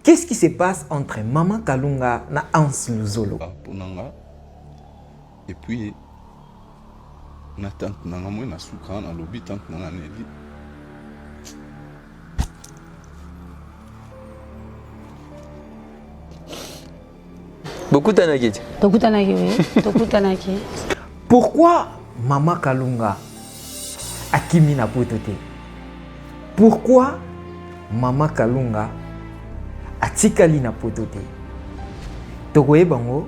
Qu'est-ce qui se passe entre Maman Kalunga et Hans Luzolo? Et puis, na tante nanga moi na suka na lobby tante nanga Nelly. Beaucoup tanaki. Beaucoup tanaki, oui. Beaucoup tanaki. Pourquoi Maman Kalunga a kimi na potote? Pourquoi Maman Kalunga a tikali na potote? Tokoye bango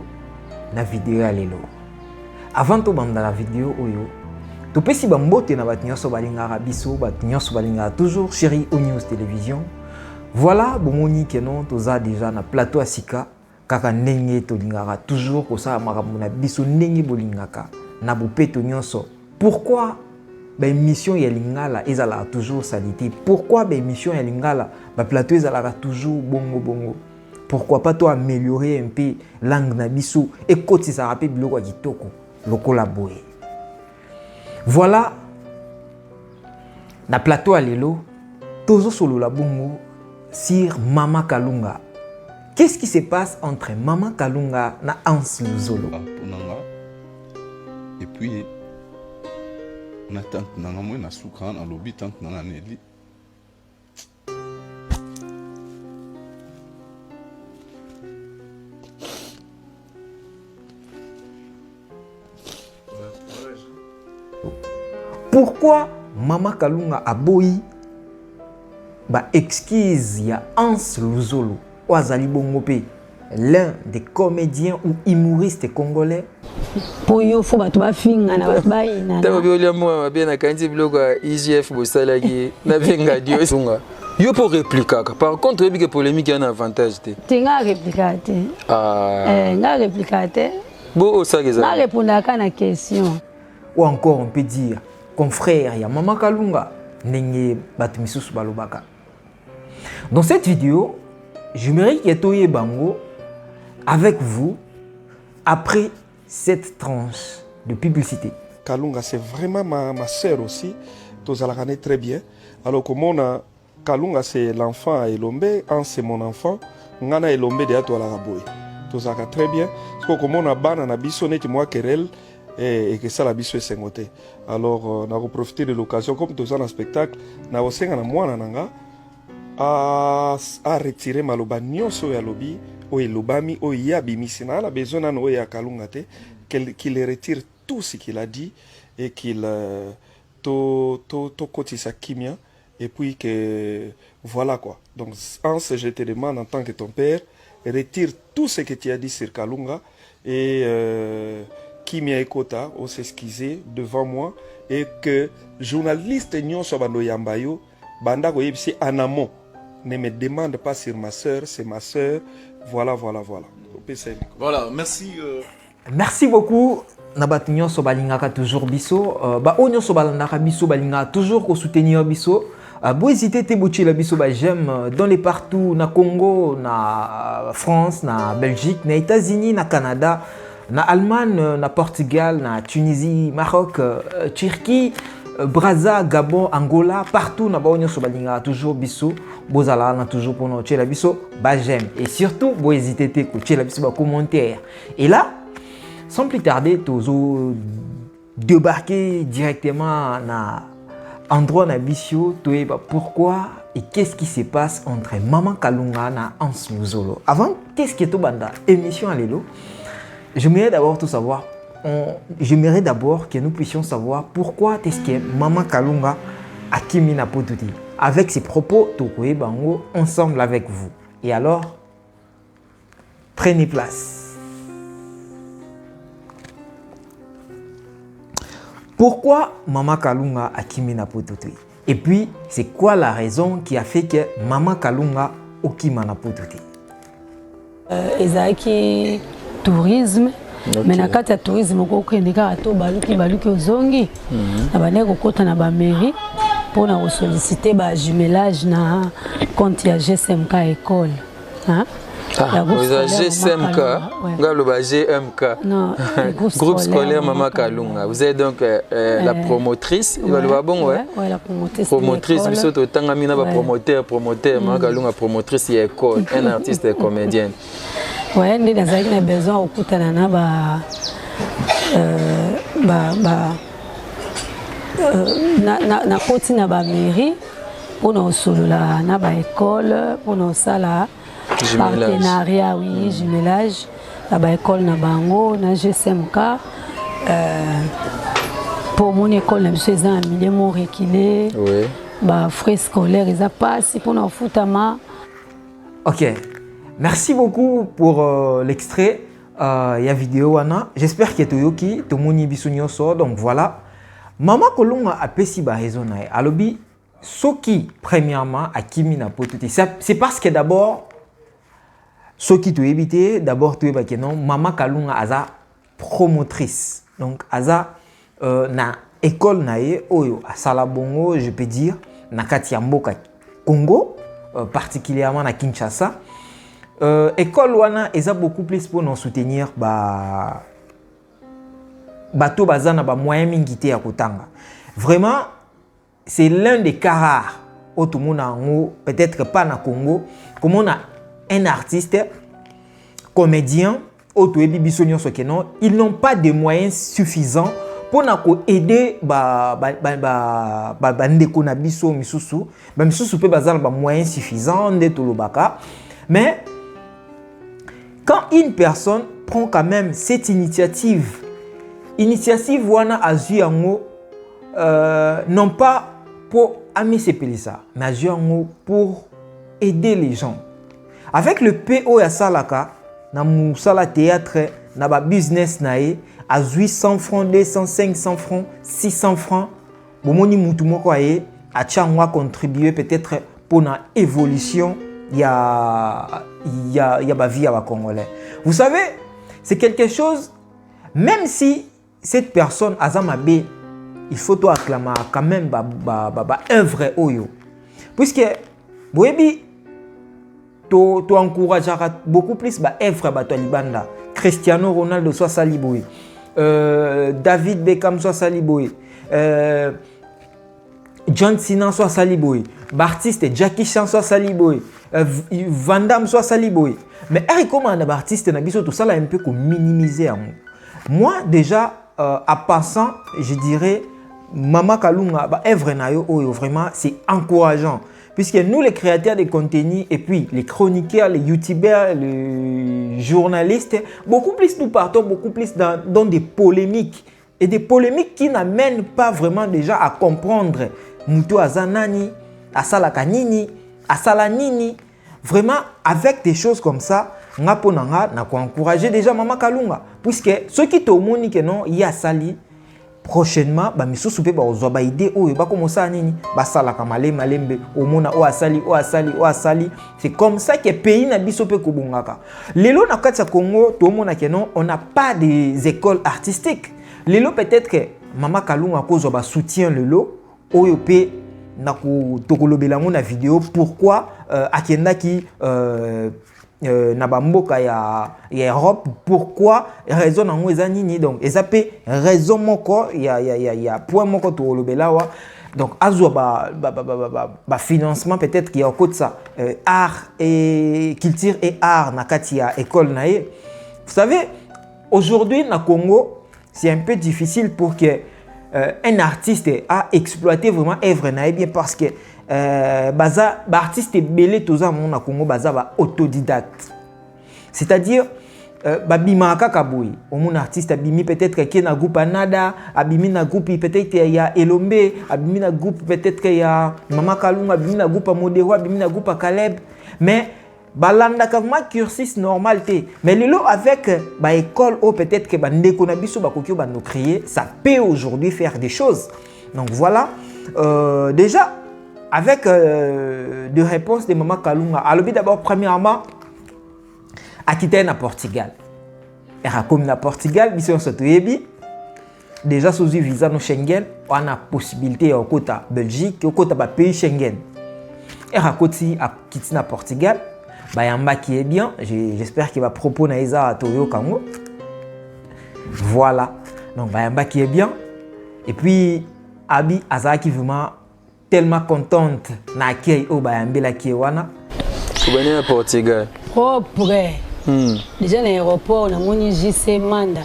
na vidéo ya lelo. Avant to banda la vidéo oyo, to pesi bambote na bat nyonso balingaka biso, bat nyonso balingaka toujours Chérie News Télévision. Voilà bomoni kenon toza déjà na plateau asika kaka ndenge to lingaka toujours ko sa makambo na biso ndenge bolingaka na bopeto nyonso. Pourquoi ba émission ya lingala ezala toujours salité? Pourquoi ba émission ya lingala ba plateau ezala toujours bongo? Pourquoi pas toi améliorer un peu langue na biso et koti sa rappel biloko ya kitoko lokola boye. Voilà na plateau à lelo tozo solo la bongo sur Maman Kalunga. Qu'est-ce qui se passe entre Maman Kalunga et Hans Luzolo? Et puis, na tante nanga moi na suka na lobby tante nanga Nelly. Pourquoi Maman Kalunga a boyi ba exquise ya Hans Luzolo Oazali Bongope, l'un des comédiens ou humoristes congolais? Pour yo faut ba to ba finga na ba baina. Tabo biolia moi bien na kanti biloko IGF bosalaki na venga dio sunga. Yo pour répliquer. Par contre, il y a une polémique qui a un avantage. Tu as répliqué. Nga répliqué. Bon, ça que ça. Nga répondre à la question. Ou encore on peut dire confrère ya Maman Kalunga ndenge batu misusu balobaka. Dans cette vidéo, j'aimerais que toye bango avec vous après cette tranche de publicité. Kalunga c'est vraiment ma sœur aussi. Tous la connaît très bien. Alors comme on a Kalunga c'est l'enfant à Elombe, Hans c'est mon enfant. Ngana Elombe de ato la raboy. Tous la très bien. Parce que comme on a bana na biso net moi querelle et que ça la biso est sengoté. Alors on a profité de l'occasion comme tous en spectacle na osenga na mwana nanga à retirer maloba nyonso ya lobi o elobami o yabimisi na la besoin na no ya Kalunga te qu'il retire tout ce qu'il a dit et qu'il to kotisa kimia et puis que voilà quoi. Donc Hans, je te demande en tant que ton père, retire tout ce que tu as dit sur Kalunga et kimia ekota o s'excuser devant moi et que journaliste nyonso bando yambayo banda ko yebisi en amont. Ne me demande pas sur ma sœur, c'est ma sœur. Voilà. Voilà, merci. Merci beaucoup. Nabati nyonso balingaka toujours biso. Ba onyo so balandaka biso balinga toujours ko soutenir biso. Bo hésiter te bochi la biso ba j'aime dans les partout na Congo, na France, na Belgique, na États-Unis, na Canada, na Allemagne, na Portugal, na Tunisie, Maroc, Turquie, Brazza, Gabon, Angola, partout na ba onyo so balinga toujours biso. Bozala na toujours pour nous la biso ba j'aime et surtout bo hésiter te ko la biso ba commentaire. Et là sans plus tarder tozo débarquer directement na endroit na bisio toyeba pourquoi et qu'est-ce qui se passe entre Maman Kalunga na Hans Luzolo. Avant qu'est-ce qui est au banda émission à l'élo, j'aimerais d'abord tout savoir. J'aimerais d'abord que nous puissions savoir pourquoi est-ce que Maman Kalunga a kimi na pototi. Avec ses propos, Tokoe Bango, ensemble avec vous. Et alors, prenez place. Pourquoi Maman Kalunga a kimi na pototi? Et puis, c'est quoi la raison qui a fait que Maman Kalunga a kimi na pototi? Ezaki tourisme. Mais na kati ya tourisme ko kendeka to baluki ozongi. Na bane ko kota na ba mairie. Pour solliciter le jumelage na compte ya GSMK école. Vous avez GSMK, GMK. Non, Groupe scolaire Maman Kalunga. Vous êtes donc la promotrice. Ouais, la promotrice. Promotrice, vous êtes autant amina promoteur, Maman Kalunga promotrice et école, un artiste et comédienne. Ouais, nous avons besoin au coup na koti na ba mairie pour nous solola na ba école pour nous sala partenariat oui jumelage na ba école na bango na GSMK pour mon école na biso eza milieu mo reculé oui ba frais scolaires ils a passé pour nous futama. OK. Merci beaucoup pour l'extrait ya vidéo wana. J'espère que toyoki tomoni biso nyonso donc voilà. Maman Kalunga a pesi ba raison na alobi soki premièrement akimi na potete c'est parce que d'abord soki to éviter d'abord to eba que non Maman Kalunga aza promotrice donc aza na école na ye oyo asala bongo je peux dire na kati ya mboka Congo particulièrement na Kinshasa école wana eza beaucoup plus pour nous soutenir bato bazana ba moyen mingi te ya kotanga. Vraiment c'est l'un des cas rares au tout monde peut-être pas na Congo comme on a un artiste comédien auto ebi biso nyonso ke non ils n'ont pas de moyens suffisants pour na ko aider ndeko na biso misusu ba misusu pe bazana ba moyens suffisants de tolobaka mais quand une personne prend quand même cette initiative wana azui yango non pas pour amisepeli ça mais azui yango pour aider les gens avec le PO ya salaka na musala théâtre na ba business na ye azui 100 francs 200 500 francs 600 francs bomoni mutu moko aye achangwa contribuer peut-être pour na évolution il y a ba vie à Congolais. Vous savez, c'est quelque chose, même si cette personne azamabe, il faut toi acclamer quand même un vrai oyo. Puisque boyebi to encourageras beaucoup plus ba œuvre ba Libanda. Cristiano Ronaldo soit saliboy. David Beckham soit saliboy. John Cena soit saliboy. Baptiste Jackie Chan soit saliboy. Van Damme soit saliboy. Mais comment un artiste na biso tout ça là un peu comme minimiser. Moi déjà à passant, je dirais Maman Kalunga ba œuvre na yo oyo vraiment c'est encourageant puisque nous les créateurs de contenu et puis les chroniqueurs, les youtubeurs, les journalistes, beaucoup plus nous partons beaucoup plus dans des polémiques et des polémiques qui n'amènent pas vraiment déjà à comprendre muto azanani, asala kanini, asala nini. Vraiment avec des choses comme ça, nga ponanga na ko encourager déjà Maman Kalunga puisque ceux qui te moni que non ya sali prochainement ba misusu pe ba ozwa ba idée oyo ba commencer nini ba sala ka malembe o mona o asali c'est comme ça que pays na biso pe ko bongaka lelo na kati ya Congo to mona que non on n'a pas des écoles artistiques lelo peut-être que Maman Kalunga ko zo ba soutien lelo oyo pe na ko tokolobela na vidéo pourquoi akenda ki na bamboka ya Europe pourquoi raison nango eza nini donc eza pe raison moko ya point moko to lobela wa donc azwa ba financement peut-être qui a côté ça art et culture et art na kati ya école na ye. Vous savez aujourd'hui na Congo c'est un peu difficile pour que un artiste a exploité vraiment œuvre na bien parce que artiste belé toza mon na Congo baza ba autodidacte. C'est-à-dire babima kaka boy, mon artiste abimi peut-être qu'il y a un groupe Anada, abimi na groupe peut-être qu'il y a Elombe, abimi na groupe peut-être qu'il y a Maman Kalunga, abimi na groupe Modero, abimi na groupe Caleb, mais balanda kama cursus normal té. Mais lelo avec ba école ou peut-être que ba ndeko na biso ba kokyo ba nous créer, ça peut aujourd'hui faire des choses. Donc voilà, déjà avec des réponses de Maman Kalunga. Alors d'abord premièrement Aquitaine à Portugal. Et comme na Portugal, mission sotoyebi déjà sous visa no Schengen, on a possibilité au côté Belgique, au côté pays Schengen. Et rakoti à quitter na Portugal, Bayamba qui est bien. J'espère qu'il va proposer Naïza à Toyo Kango. Voilà. Donc Bayamba qui est bien. Et puis Abi Aza qui vraiment tellement contente d'accueillir au Bayambela qui est wana. Vous venez à Portugal. Propre. Déjà l'aéroport na moni JC Manda.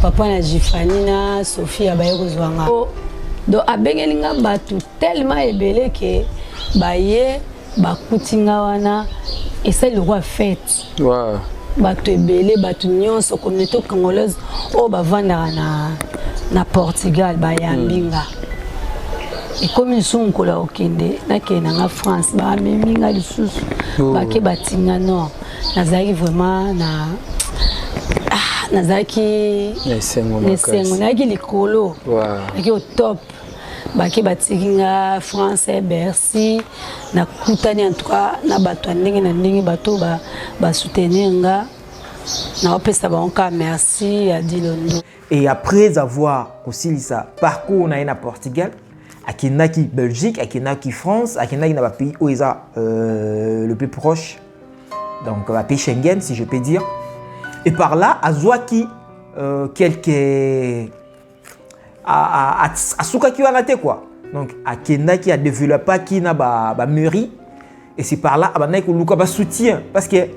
Papa na Jifanina, Sophie abaye kozwanga. Donc abengelinga batu tellement ebele que baye bakutinga wana et c'est le roi fête. Wow. Batu ebele batu nyonso communauté congolaise o bavanda na Portugal bayambinga. Et comme ils sont kola okende nakena na France ba meminga lisusu bake batinga non nazaki vraiment nazaki nesengo naki likolo naki au top bake batinga France Bercy na kutani en tout cas na bato ndenge na ndenge bato ba soutenir nga na opesa ba encore merci à Dilondo. Et après avoir aussi ça parcours na Portugal, akendaki Belgique, akendaki France, akendaki na ba pays où ils le plus proche. Donc la pays Schengen si je peux dire. Et par là azwaki quelques à soukaki wana te quoi. Donc akendaki a développé qui na ba mairie et c'est par là abana ko luka ba soutien parce que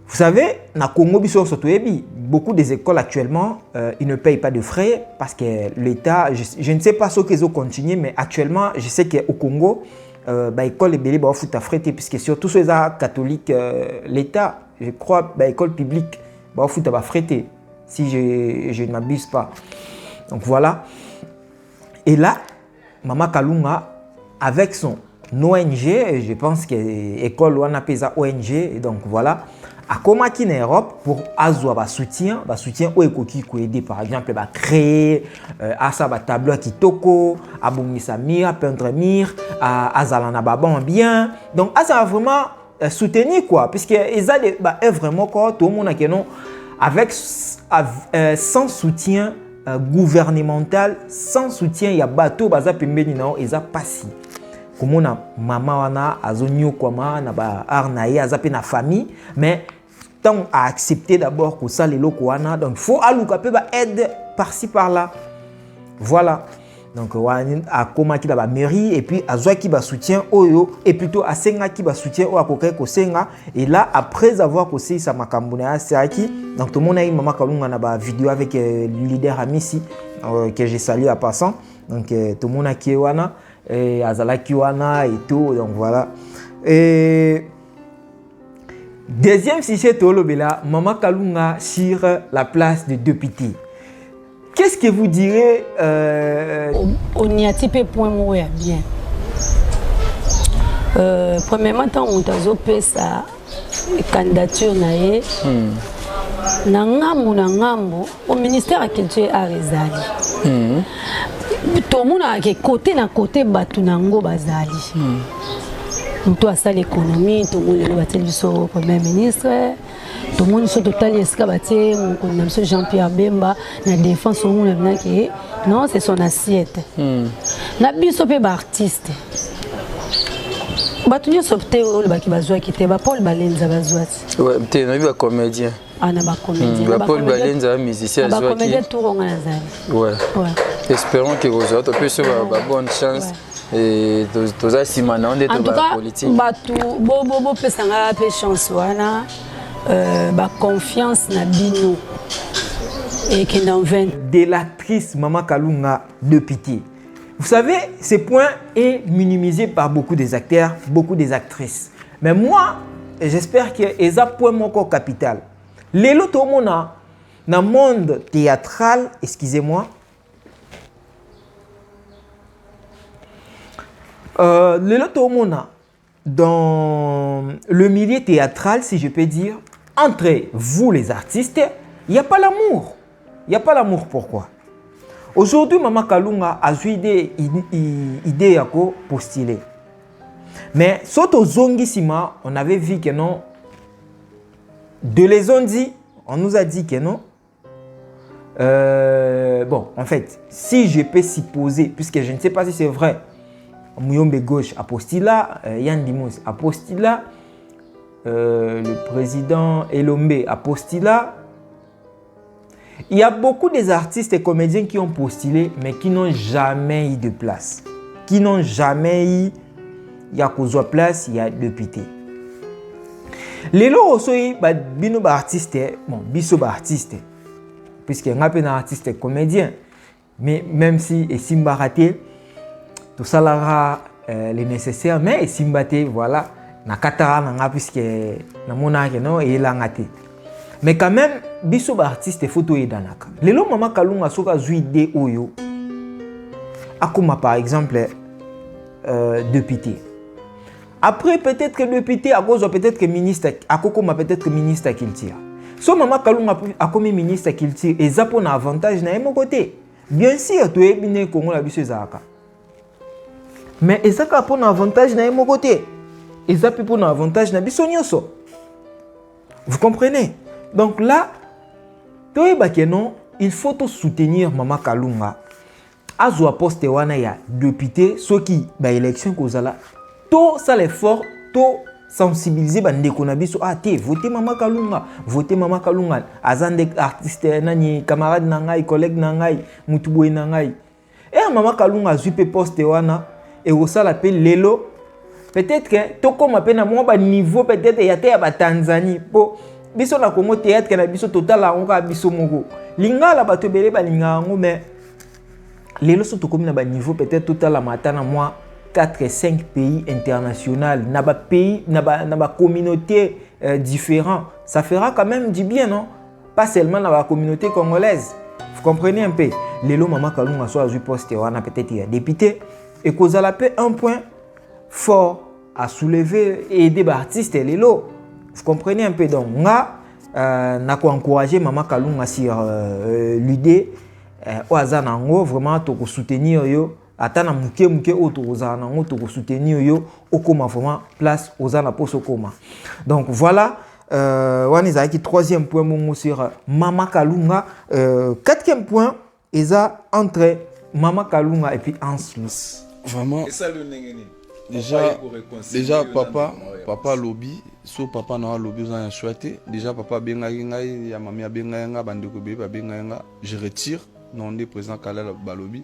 vous savez, na Congo biso sotoyebi, beaucoup des écoles actuellement ils ne payent pas de frais parce que l'État, je ne sais pas ce qu'ils ont continué, mais actuellement je sais qu'au Congo bah école ebele ba futa frais puisque surtout ceux catholiques l'État, je crois bah école publique ba futa ba frais si je ne m'abuse pas. Donc voilà. Et là Mama Kalunga avec son ONG, je pense que école wana pesa ONG et donc voilà. A komaki en Europe pour azwa ba soutien o ekoki ko aider par exemple ba créer asa ba tableau kitoko, abongisa mur, peindre mur, azala na ba bon bien. Donc asa vraiment soutenir quoi puisque eza ba vraiment quoi tout le monde a que non avec sans soutien gouvernemental, sans soutien ya bateau baza pembeni na eza pasi. Komona mama wana azonyo kwama na ba arnaye azape na famille mais tant à accepter d'abord que ça les locaux wana donc faut aluka pe ba aide par-ci par-là. Voilà. Donc a koma ki ba mairie et puis azwa ki ba soutien oyo et plutôt a senga ki ba soutien o akokai ko senga et là après avoir kosei sa makambo na saki donc tout le monde a eu Mama Kalunga na ba vidéo avec le leader Amisi que j'ai salué à passant donc tout le monde a ki wana et azala kiwana et tout donc voilà. Et deuxième sujet tolobela Mama Kalunga sur la place de député. Qu'est-ce que vous direz on y a typé point mourir bien. Premièrement tant on t'a opé sa candidature nae na ngambo au ministère de la culture à Rezali. Tout le monde a côté na côté batu nango bazali. Tout à ça l'économie, tout le monde le battu le premier ministre, tout le monde sont total esca battu mon Jean-Pierre Bemba la défense au monde non c'est son assiette. Na biso pe ba artiste. Batu yo sopte o ba ki bazwa ki te ba Paul Balenza bazwa. Ouais, tu na ba comédien. Ana ba comédien. Ba Paul Balenza musicien azwa ki. Ba comédien tout ronga nazali. Ouais. Espérons que vous autres puissiez avoir bonne chance et tous as simana de la politique. En tout cas, bo pesanga pe chance wana ba confiance na bino et que dans 20 de l'actrice Mama Kalunga de pitié. Vous savez, ce point est minimisé par beaucoup des acteurs, beaucoup des actrices. Mais moi, j'espère que c'est un point mon corps capital. Les autres dans le monde théâtral, excusez-moi, les autres dans le milieu théâtral, si je peux dire, entre vous les artistes, il n'y a pas l'amour. Il n'y a pas l'amour, pourquoi? Aujourd'hui, Mama Kalunga a eu des idées à postuler. Mais surtout Zongisima, on avait vu que non. De les ont dit, on nous a dit que non. Bon, en fait, si je peux supposer, puisque je ne sais pas si c'est vrai, Mouyombe Gauche a postulé là, Yann Dimous a postulé là, le président Elombe a postulé. Il y a beaucoup des artistes et comédiens qui ont postulé, mais qui n'ont jamais eu de place. Qui n'ont jamais eu, il y a qu'aux place, il y a député. Les lots aussi, bino artiste, bon, biso artiste, puisque y a un artiste et comédien, mais même si et simba raté, tout ça là les nécessaires, mais et simba té, voilà, na katara na puisque na monarque non et la ngate. Mais quand même, biso artiste photo et danaka. Les lots mama kalunga soka zui de oyo. Akuma par exemple député. Après, peut-être que député, à cause peut-être que ministre, à Kokoma peut-être que ministre qu'il tire. So maman Kalunga a comme ministre qu'il tire, et ça pour un avantage na mon côté. Bien sûr, tu es bien Congo la bise zaka. Mais et ça pour un avantage na mon côté. Et ça pour un avantage na bisonyoso. Vous comprenez? Donc là, tu es bien non, il faut te soutenir maman Kalunga. Azwa poste wana ya député, ceux qui ba élection kozala. Tout ça l'effort, tout sensibiliser bande konabiso votez Mama Kalunga, votez Mama Kalunga, azande artiste nani camarade nangai, collègue nangai, mutuboy nangai. Et Mama Kalunga zupe poste wana et ça l'appelle lelo. Peut-être que to comme appelle na moi ba niveau peut-être ya te ya ba Tanzanie po biso na Congo théâtre que na biso total la onka biso moko. Lingala bato belé ba lingango mais lelo so to comme na ba niveau peut-être total la matana moi 4 et 5 pays internationaux, naba pays, naba communauté différents. Ça fera quand même du bien, non? Pas seulement dans la communauté congolaise. Vous comprenez un peu? Lelo Mama Kalunga soit à poste, on a peut-être un député. Et qu'on a un point fort à soulever et aider les artistes. Lelo, vous comprenez un peu? Donc, on a encouragé Mama Kalunga sur l'idée. Au hasard, vraiment, pour soutenir yo. Atana muke autorosa na ngoto ko soutenir yo okoma vraiment place ozana poso koma. Donc voilà waniza qui troisième point mon sur Mama Kalunga, quatrième point eza entre Mama Kalunga et puis Anslus. Vraiment. Et ça le nengeni. Déjà papa lobby so papa na lobby za chouette. Déjà papa benga ngai ya mami benga nga bandeko beba benga nga je retire non des président Kalala balobi.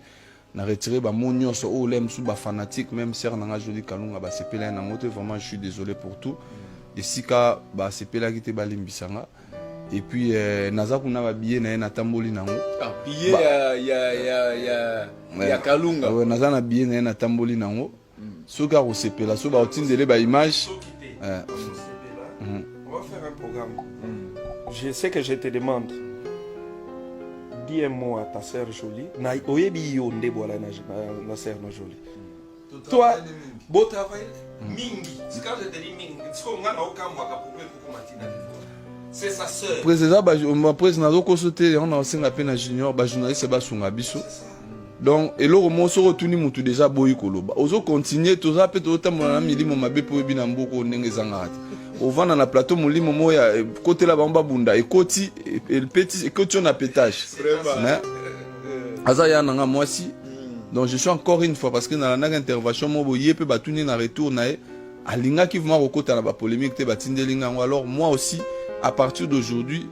Na retiré ba mon nyonso o lem sous ba fanatique même sœur nanga joli Kalunga ba sepela na ngote vraiment je suis désolé pour tout et sika ba sepela ki te ba limbisanga et puis naza kuna ba billet na tamboli nango billet ya Kalunga ouais naza na billet na tamboli nango soka ko sepela so ba otindele ba image on va faire un programme. Je sais que je te demande. Dis un mot à ta sœur jolie. Na oyebi yo ndebo la na sœur no jolie. Toi, beau travail mingi. C'est quand je te dis mingi, c'est qu'on a aucun mois pour matina. C'est sa sœur. Président ba président zo ko sauter on a singa pe na junior ba journaliste ba sunga biso. Donc eloko mo so retourni mutu déjà boyi koloba. Ozo continuer toza pe to tamona na milimo mabe po bi na mboko ndenge zangati. Ovana na plateau molimo moya côté la bamba bunda et koti et le petit et koti on a pétage. Mais azaya nanga moi si. Donc je suis encore une fois parce que dans la intervention mo boye pe batuni na retour na alinga qui vraiment rekota na ba polémique te batindelinga alors moi aussi à partir d'aujourd'hui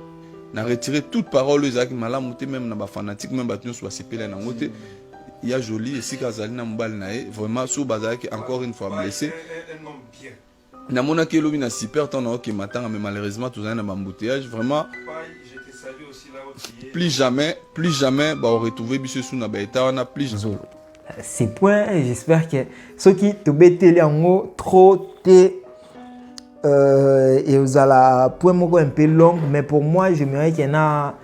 na retirer toute parole ezaki malamu te même na ba fanatique même batuni so basepela na ngote. Il y a joli et si kazali na mbal na vraiment so bazaki encore une fois blessé. Un homme bien. Namona ke lobi na super temps na matanga mais malheureusement tout ça na embouteillage vraiment Je te salue aussi là où plus jamais bah on retrouver biso sous na baita on a plus ces points j'espère que ceux qui te bételi en haut trop et vous allez point moko un peu long mais pour moi j'aimerais qu'il y n'a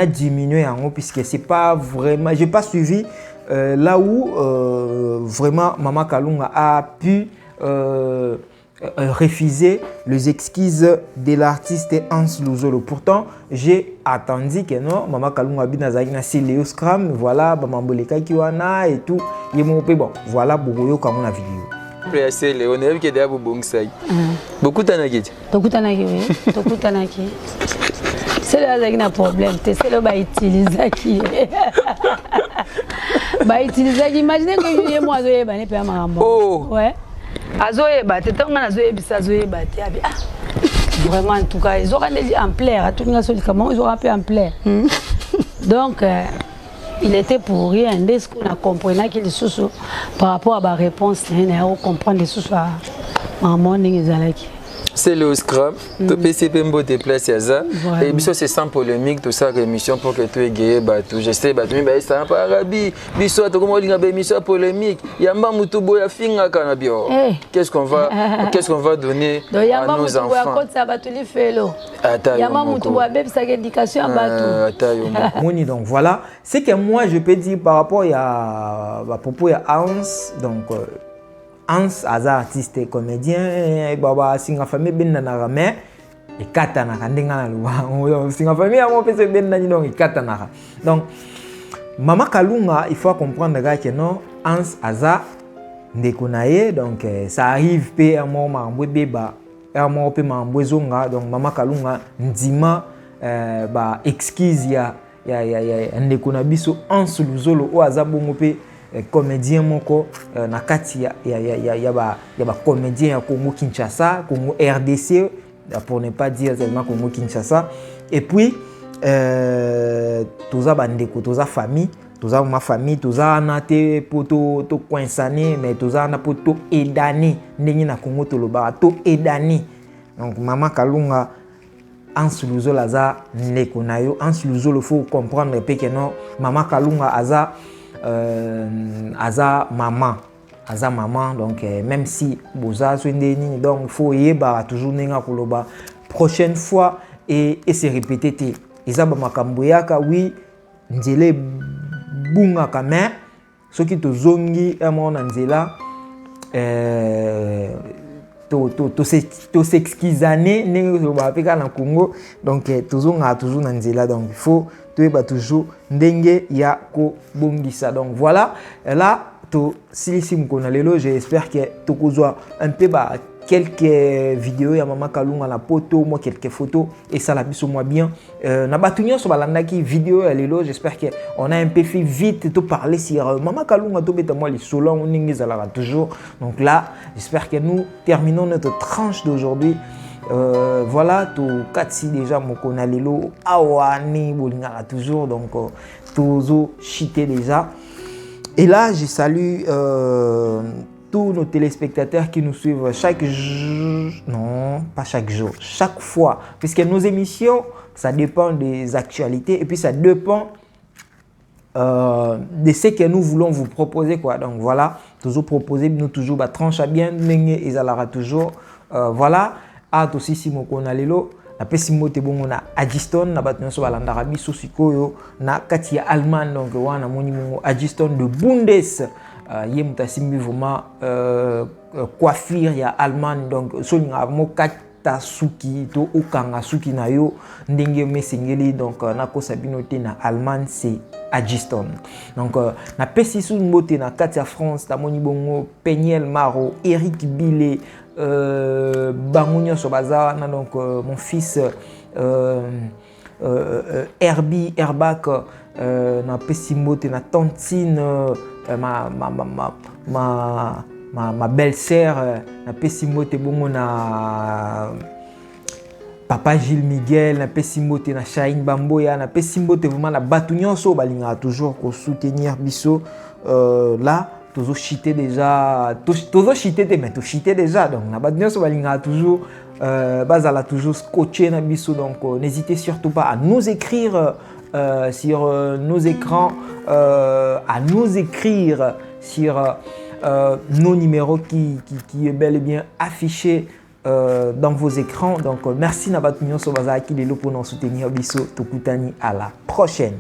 diminué en haut puisque c'est pas vraiment j'ai pas suivi là où vraiment Mama Kalunga a pu refuser les excuses de l'artiste Hans Luzolo. Pourtant, j'ai attendu que non, Mama Kalunga binazaki na Léo Scrum, voilà, Bamamboleka Kiwana et tout. Bon, voilà, Bogoyo comme la vidéo. C'est Léo, on a vu qu'il y a beaucoup d'anaki. Beaucoup d'anaki, oui. Beaucoup d'anaki. C'est là qu'il y a un problème, c'est là qu'il utilise qui. Bah, utiliser, imaginez que je moi, je vais pas un Oh! Ouais. azoyeba te ntango nga nazoyebisa azoyeba te abi vraiment en tout cas ezoka nde ampleur atoninga solikama ezoka mpe ampleur donc il était pour rien nde ce qu'on a comprenaki lisusu par rapport à baréponse naye naye ocomprendre lisusu a maman ndenge ezalaki. C'est le scrum, tu peux essayer de te placer à ça. Et puis c'est sans polémique, tout ça, émission pour que tu aies gagné, je sais, mais ça n'a pas arabi. Biso, tu comme une émission polémique. Yamba mutubo ya finga kanabio. Qu'est-ce qu'on va donner à nos enfants? Yamba mutubo ya bébé sa éducation à Moni, donc voilà, c'est que moi je peux dire par rapport à propos à Hans, donc Hans aza artiste et comédien baba singa famille ben na mais et katanaka ndenga na luwa singa famille a mon pese ben na donc katanaka donc Mama Kalunga il faut comprendre que non Hans aza ndeko na ye donc ça arrive pe à mon mambo beba à mon pe mambo zonga donc Mama Kalunga ndima ba excuse ya ndeko na biso Hans Luzolo o aza bongo pe comédien moko na kati ya ba comédien ya Congo Kinshasa, Congo RDC pour ne pas dire seulement Congo Kinshasa et puis toza bandeko toza famille toza ma famille toza na te poto to coinsane mais toza na poto edani ndenge na Congo to loba to edani donc Mama Kalunga Hans Luzolo aza ndeko na yo Hans Luzolo faut comprendre pe que non Mama Kalunga aza maman donc même si boza swendeni donc faut yeba toujours nenga koloba prochaine fois et se répéter te ezaba makambo yaka oui nzele bunga kame soki tozongi amona nzela to s'excuser ndenge ba peka na Congo donc tozonga toujours na nzela donc il faut toyeba toujours ndenge ya ko bongisa donc voilà là to silisi mkona lelo j'espère que tokozwa un peu ba quelques vidéos ya Mama Kalunga na poto moi quelques photos et ça la biso moi bien na batunyo so balanda ki vidéo ya lelo j'espère que on a un peu fait vite to parler sur Mama Kalunga to beta moi les solo on ningi zalaka toujours donc là j'espère que nous terminons notre tranche d'aujourd'hui. Voilà, tout katsi déjà mokona lelo awani bolingaka toujours donc tozo chité déjà. Et là, je salue tous nos téléspectateurs qui nous suivent chaque jour, non, pas chaque jour, chaque fois, puisque nos émissions, ça dépend des actualités et puis ça dépend de ce que nous voulons vous proposer quoi. Donc voilà, toujours proposer nous toujours ba tranche à bien et ezalaka toujours voilà. Ah aussi si mokona lelo na pesi mote bongo na Agiston na bato nyonso balandaka biso sikoyo na kati ya Allemagne donc wana moni mongo Agiston de Bundes ye mutasimbi vraiment coiffure ya Allemagne donc solinga mo kata suki to okanga suki na yo ndenge mesengeli donc na kosa bino te na Allemagne c'est Agiston donc na pesi su mote na kati ya France ta moni bongo Peniel Maro Eric Billet Bangunyo Sobaza, donc mon fils Herbie Herbak, na Pessimote, na Tantine, ma belle-sœur, na Pessimote, bongo na Papa Gilles Miguel, na Pessimote, na Shahin Bamboya, na Pessimote, vraiment na Batunyon So, balinga toujours pour soutenir Bisso là. Toujours chité déjà, toujours chité mais tout chité déjà donc na badnya so balinga toujours bazala toujours scotché na biso donc n'hésitez surtout pas à nous écrire sur nos écrans à nous écrire sur nos numéros qui est bel et bien affiché dans vos écrans donc merci na badnya so bazala qui lelo pour nous soutenir biso tokutani à la prochaine.